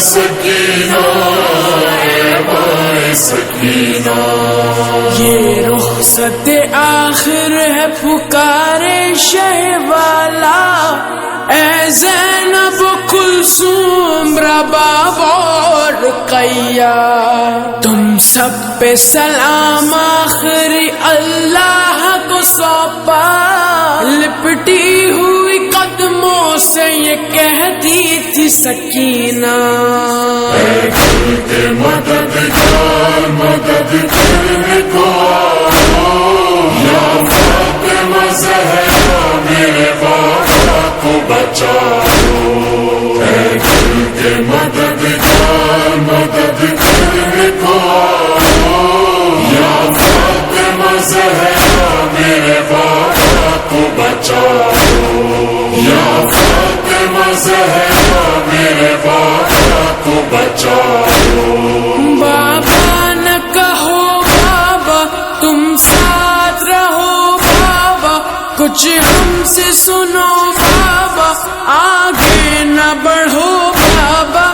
سکینہ سکینہ، یہ رخصت آخر ہے پکارے شہ والا، اے زینب کلثوم رباب اور رقیہ، تم سب پہ سلام آخری اللہ کو سونپا، لپٹی ہوئی قدموں سے یہ کہتی تھی سکینہ، اے دل کے مددگار مدد کرنے کو آؤ، یا فاطمہ زہرا میرے بابا کو بچاؤ، اے دل کے مددگار مدد کرنے کو آؤ، یا فاطمہ زہرا میرے بابا کو بچاؤ، یا فاطمہ زہرا میرے بابا کو بچاؤ۔ بابا نہ کہو بابا تم ساتھ رہو بابا، کچھ ہم سے سنو بابا، آگے نہ بڑھو بابا،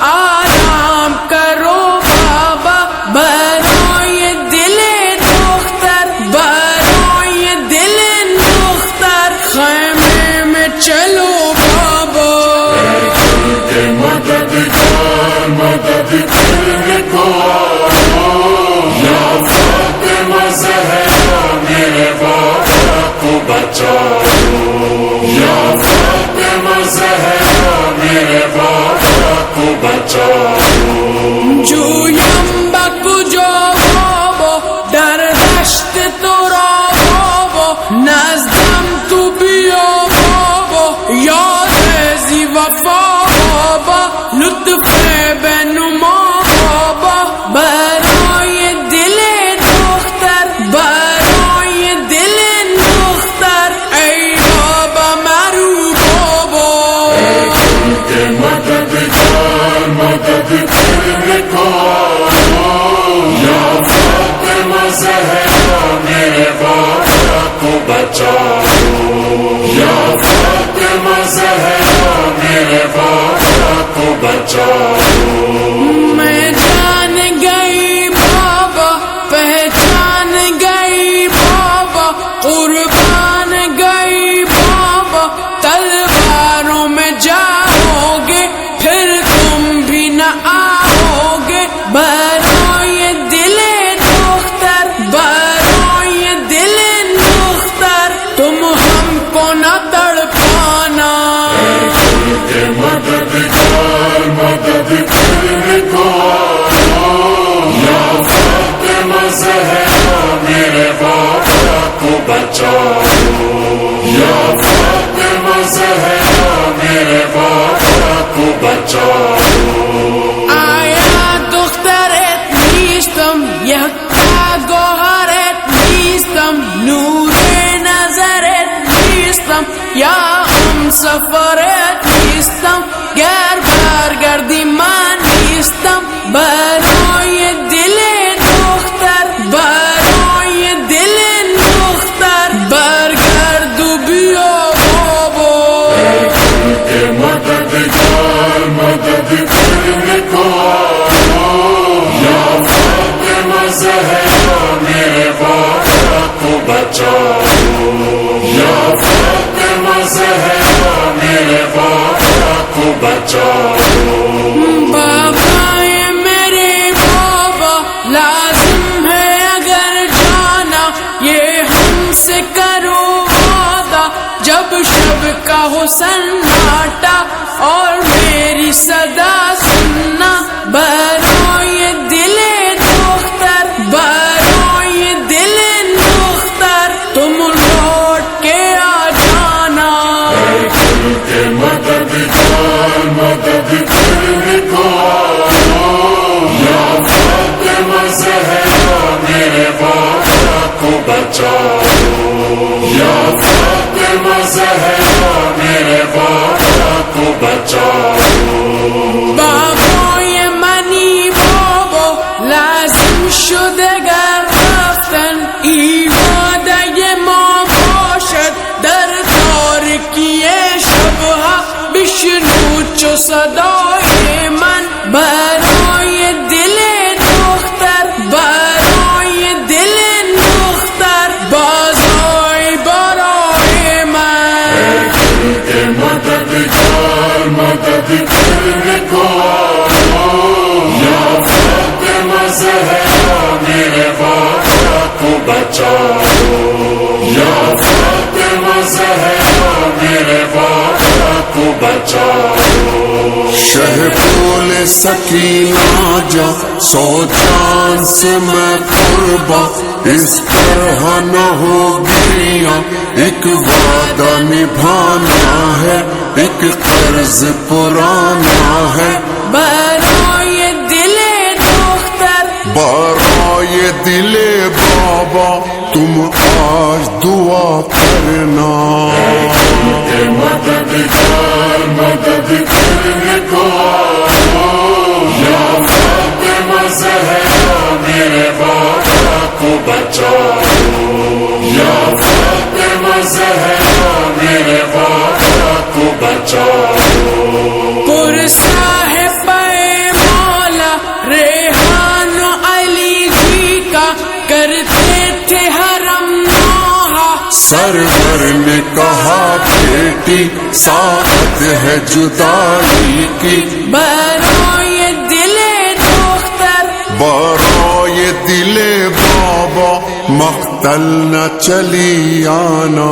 آرام کرو بابا، برو یہ دل دختر، برو یہ دل دختر، خیمے میں چلو بابا، دل کے مددگار مدد کرنے کو آؤ، یا فاطمہ زہرا میرے بابا کو بچاؤ، یا فاطمہ زہرا میرے بابا کو بچاؤ۔ جو یمبا کجا بابا در دشت تو را بابا، نزدم تو بیا بابا، یاد زی وفا بابا، لطف بنما بابا، برای دل دختر، برای دل دختر، ای بابا مرو بابا، دل کے مددگار مدد کرنے کو آؤ، یا فاطمہ زہرا میرے بابا کو بچاؤ، یا فاطمہ زہرا میرے بابا کو بچاؤ۔ میں جان گئی بابا، پہچان گئی بابا، قربان گئی بابا، تلواروں میں جاؤ گے پھر تم بھی نہ آؤ گے، برو یہ دل دختر، برو یہ دل دختر، تم ہم کو نہ تڑپانا، دل کے مددگار مدد کرنے کو آؤ، یا فاطمہ زہرا میرے بابا کو بچاؤ، یا فاطمہ زہرا میرے بابا کو بچاؤ۔ آیا دخترت نیستم، یکتا گوهرت نیستم، نور نظرت نیستم، یا هم سفرت نیستم، گر برگردی من نیستم، برای دل دختر، برای دل دختر، برگردو بیا بابا، دل کے مددگار مدد کرنے کو آؤ، یا فاطمہ زہرا میرے بابا کو بچاؤ، یا فاطمہ زہرا میرے بابا کو بچاؤ۔ بابا یہ میرے بابا، لازم ہے اگر جانا، یہ ہم سے کرو وعدہ، جب شب کا ہو سناٹا اور میری صدا سننا، برو یہ دل دختر، برو یہ دل دختر، تم لوٹ کے آ جانا، دل کے مددگار مدد کرنے کو آؤ، یا فاطمہ زہرا میرے بابا کو بچاؤ، یا فاطمہ زہرا میرے بابا کو بچاؤ۔ بابا یہ منی بابا، لازم شد اگر رفتن، ایوادہ ما باشد در تارکی شبها، بشنو چو صدای من سکینہ جا سو جان سے میں قربا اس طرح نہ ہوگی ایک وعدہ نبھانا ہے ایک قرض پرانا ہے برای دل دختر برای دل بابا تم آج دعا کرنا مددگار مدد کرنے کو یا فاطمہ زہرا میرے بابا کو بچاؤ یا فاطمہ زہرا میرے بابا کو بچاؤ قرصہ ہے پے مولا ریحان و علی جی کا کرتے تھے حرم نوحہ سرور نے کہا بیٹی ساعت ہے جدائی کی برای دل دختر برای دل بابا مقتل نہ چلی آنا